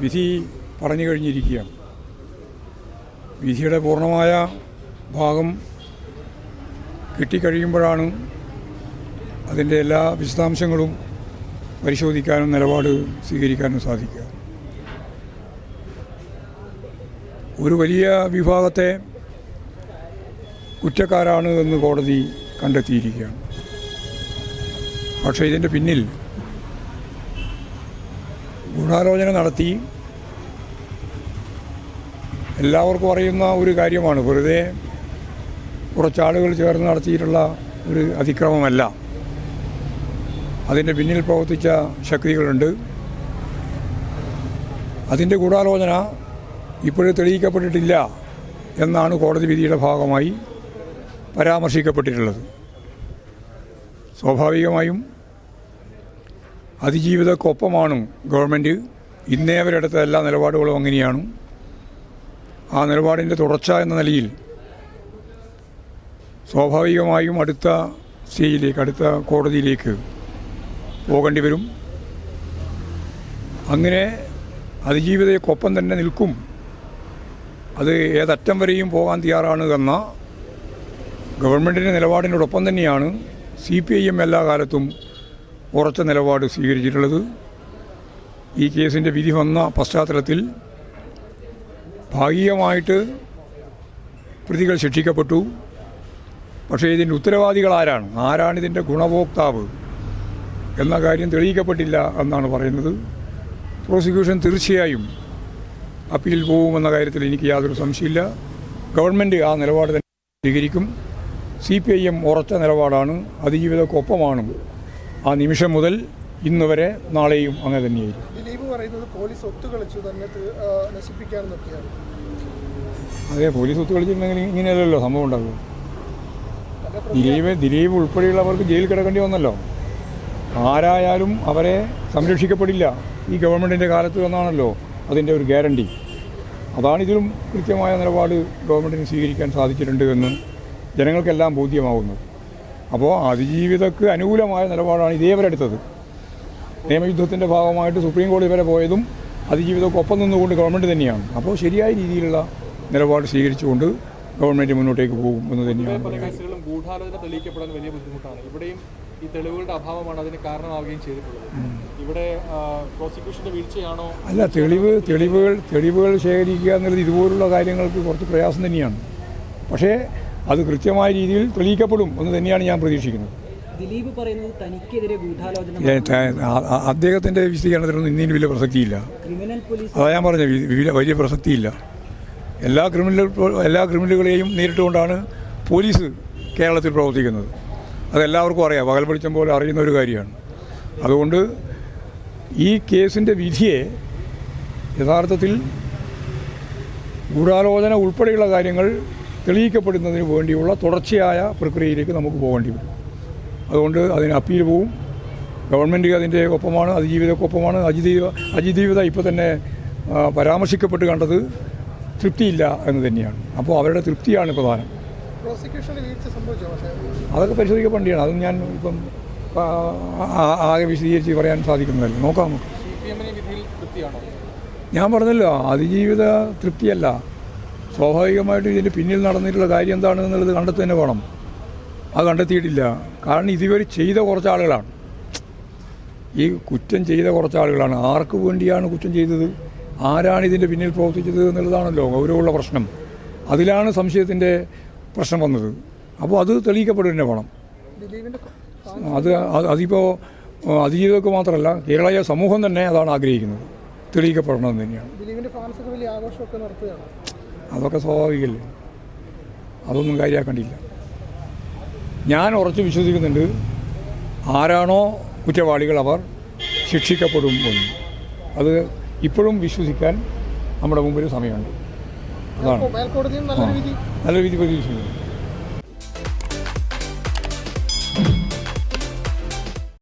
വിധി പറഞ്ഞു കഴിഞ്ഞിരിക്കുകയാണ്. വിധിയുടെ പൂർണ്ണമായ ഭാഗം കിട്ടിക്കഴിയുമ്പോഴാണ് അതിൻ്റെ എല്ലാ വിശദാംശങ്ങളും പരിശോധിക്കാനും നിലപാട് സ്വീകരിക്കാനും സാധിക്കുക. ഒരു വലിയ വിഭാഗത്തെ കുറ്റക്കാരാണ് എന്ന് കോടതി കണ്ടെത്തിയിരിക്കുകയാണ്. പക്ഷേ ഇതിൻ്റെ പിന്നിൽ ഗൂഢാലോചന നടത്തി എല്ലാവർക്കും അറിയുന്ന ഒരു കാര്യമാണ്. വെറുതെ കുറച്ചാളുകൾ ചേർന്ന് നടത്തിയിട്ടുള്ള ഒരു അതിക്രമമല്ല. അതിൻ്റെ പിന്നിൽ പ്രവർത്തിച്ച ശക്തികളുണ്ട്. അതിൻ്റെ ഗൂഢാലോചന ഇപ്പോഴും തെളിയിക്കപ്പെട്ടിട്ടില്ല എന്നാണ് കോടതി വിധിയുടെ ഭാഗമായി പരാമർശിക്കപ്പെട്ടിട്ടുള്ളത്. സ്വാഭാവികമായും അതിജീവിതക്കൊപ്പമാണ് ഗവൺമെൻറ്. ഇന്നേ അവരെടുത്ത എല്ലാ നിലപാടുകളും അങ്ങനെയാണ്. ആ നിലപാടിൻ്റെ തുടർച്ച എന്ന നിലയിൽ സ്വാഭാവികമായും അടുത്ത സ്റ്റേജിലേക്ക്, അടുത്ത കോടതിയിലേക്ക് പോകേണ്ടി വരും. അങ്ങനെ അതിജീവിതയ്ക്കൊപ്പം തന്നെ നിൽക്കും. അത് ഏതറ്റം വരെയും പോകാൻ തയ്യാറാണ് എന്ന ഗവൺമെൻറ്റിൻ്റെ നിലപാടിനോടൊപ്പം തന്നെയാണ് CPIM എല്ലാ കാലത്തും ഉറച്ച നിലപാട് സ്വീകരിച്ചിട്ടുള്ളത്. ഈ കേസിൻ്റെ വിധി വന്ന പശ്ചാത്തലത്തിൽ ഭാഗികമായിട്ട് പ്രതികൾ ശിക്ഷിക്കപ്പെട്ടു. പക്ഷേ ഇതിൻ്റെ ഉത്തരവാദികൾ ആരാണിതിൻ്റെ ഗുണഭോക്താവ് എന്ന കാര്യം തെളിയിക്കപ്പെട്ടില്ല എന്നാണ് പറയുന്നത്. പ്രോസിക്യൂഷൻ തീർച്ചയായും അപ്പീൽ പോകുമെന്ന കാര്യത്തിൽ എനിക്ക് യാതൊരു സംശയമില്ല. ഗവൺമെൻറ് ആ നിലപാട് തന്നെ സ്വീകരിക്കും. CPIM ഉറച്ച നിലപാടാണ്. അതിജീവിതക്കൊപ്പമാണ്. ആ നിമിഷം മുതൽ ഇന്ന് വരെ നാളെയും അങ്ങനെ തന്നെയായിരിക്കും. ദിലീപ് പറയുന്നത് പോലീസ് ഒത്തുകളിച്ചു തന്നെ നശിപ്പിക്കാനെന്നൊക്കെയാണ്. അതെ, പോലീസ് ഒത്തുകളിച്ചിട്ടുണ്ടെങ്കിൽ ഇങ്ങനെയല്ലല്ലോ സംഭവം ഉണ്ടാകും. ദിലീപ് ഉൾപ്പെടെയുള്ളവർക്ക് ജയിലിൽ കിടക്കേണ്ടി വന്നല്ലോ. ആരായാലും അവരെ സംരക്ഷിക്കപ്പെടില്ല ഈ ഗവൺമെൻറ്റിൻ്റെ കാലത്ത് എന്നാണല്ലോ അതിൻ്റെ ഒരു ഗ്യാരണ്ടി. അതാണിതിലും കൃത്യമായ നിലപാട് ഗവൺമെൻറ്റിന് സ്വീകരിക്കാൻ സാധിച്ചിട്ടുണ്ട് എന്ന് ജനങ്ങൾക്കെല്ലാം ബോധ്യമാകുന്നു. അപ്പോൾ അതിജീവിതക്ക് അനുകൂലമായ നിലപാടാണ് ഇതേവരെ എടുത്തത്. നിയമയുദ്ധത്തിൻ്റെ ഭാഗമായിട്ട് സുപ്രീം കോടതി വരെ പോയതും അതിജീവിതക്കൊപ്പം നിന്നുകൊണ്ട് ഗവൺമെൻറ് തന്നെയാണ്. അപ്പോൾ ശരിയായ രീതിയിലുള്ള നിലപാട് സ്വീകരിച്ചുകൊണ്ട് ഗവൺമെൻറ് മുന്നോട്ടേക്ക് പോകും എന്ന് തന്നെയാണ്. ഗൂഢാലോചന തെളിയിക്കപ്പെടാൻ വലിയ ബുദ്ധിമുട്ടാണ്. ഇവിടെയും ഈ തെളിവുകളുടെ അഭാവമാണ് അതിന് കാരണമാവുകയും ചെയ്തിട്ടുള്ളത്. ഇവിടെ പ്രോസിക്യൂഷന്റെ വീഴ്ചയാണോ? അല്ല, തെളിവുകൾ ശേഖരിക്കുക എന്നുള്ളത് ഇതുപോലുള്ള കാര്യങ്ങൾക്ക് കുറച്ച് പ്രയാസം തന്നെയാണ്. പക്ഷേ അത് കൃത്യമായ രീതിയിൽ തെളിയിക്കപ്പെടും എന്ന് തന്നെയാണ് ഞാൻ പ്രതീക്ഷിക്കുന്നത്. ദിലീപ് പറയുന്നത് തനിക്കെതിരെ ഗൂഢാലോചന, അദ്ദേഹത്തിൻ്റെ വിശദീകരണത്തിനൊന്നും ഇന്നിന് വലിയ പ്രസക്തിയില്ല. അതാ ഞാൻ പറഞ്ഞ വലിയ പ്രസക്തിയില്ല. എല്ലാ ക്രിമിനലുകളെയും നേരിട്ടുകൊണ്ടാണ് പോലീസ് കേരളത്തിൽ പ്രവർത്തിക്കുന്നത്. അതെല്ലാവർക്കും അറിയാം, പകൽ വെളിച്ചം പോലെ അറിയുന്ന ഒരു കാര്യമാണ്. അതുകൊണ്ട് ഈ കേസിൻ്റെ വിധിയെ യഥാർത്ഥത്തിൽ ഗൂഢാലോചന ഉൾപ്പെടെയുള്ള കാര്യങ്ങൾ തെളിയിക്കപ്പെടുന്നതിന് വേണ്ടിയുള്ള തുടർച്ചയായ പ്രക്രിയയിലേക്ക് നമുക്ക് പോകേണ്ടി വരും. അതുകൊണ്ട് അതിന് അപ്പീൽ പോവും. ഗവൺമെൻറ് അതിൻ്റെ ഒപ്പമാണ്, അതിജീവിതക്കൊപ്പമാണ്. അതിജീവിത ഇപ്പോൾ തന്നെ പരാമർശിക്കപ്പെട്ട് കണ്ടത് തൃപ്തിയില്ല എന്ന് തന്നെയാണ്. അപ്പോൾ അവരുടെ തൃപ്തിയാണ് പ്രധാനം. അതൊക്കെ പരിശോധിക്കപ്പെടേണ്ടതാണ്. അതും ഞാൻ ഇപ്പം ആകെ വിശദീകരിച്ച് പറയാൻ സാധിക്കുന്നതല്ല. നോക്കാം. ഞാൻ പറഞ്ഞല്ലോ, അതിജീവിത തൃപ്തിയല്ല. സ്വാഭാവികമായിട്ടും ഇതിൻ്റെ പിന്നിൽ നടന്നിട്ടുള്ള കാര്യം എന്താണ് എന്നുള്ളത് കണ്ടെത്തി തന്നെ വേണം. അത് കണ്ടെത്തിയിട്ടില്ല. കാരണം ഇതുവരെ ചെയ്ത കുറച്ച് ആളുകളാണ്, ഈ കുറ്റം ചെയ്ത കുറച്ച് ആളുകളാണ്. ആർക്ക് വേണ്ടിയാണ് കുറ്റം ചെയ്തത്, ആരാണ് ഇതിൻ്റെ പിന്നിൽ പ്രവർത്തിച്ചത് എന്നുള്ളതാണല്ലോ ഗൗരവമുള്ള പ്രശ്നം. അതിലാണ് സംശയത്തിൻ്റെ പ്രശ്നം വന്നത്. അപ്പോൾ അത് തെളിയിക്കപ്പെടുക തന്നെ വേണം. അതിപ്പോൾ അതിജീവിതർക്ക് മാത്രമല്ല, കേരളീയ സമൂഹം തന്നെ അതാണ് ആഗ്രഹിക്കുന്നത്. തെളിയിക്കപ്പെടണമെന്ന് തന്നെയാണ്. അതൊക്കെ സ്വാഭാവികമല്ലേ, അതൊന്നും കാര്യമാക്കേണ്ടിയില്ല. ഞാൻ ഉറച്ചു വിശ്വസിക്കുന്നുണ്ട്, ആരാണോ കുറ്റവാളികൾ അവർ ശിക്ഷിക്കപ്പെടും എന്ന്. അത് ഇപ്പോഴും വിശ്വസിക്കാൻ നമ്മുടെ മുമ്പിൽ സമയമുണ്ട്. അതാണ് നല്ലൊരു വിധി പ്രതീക്ഷിക്കുന്നത്.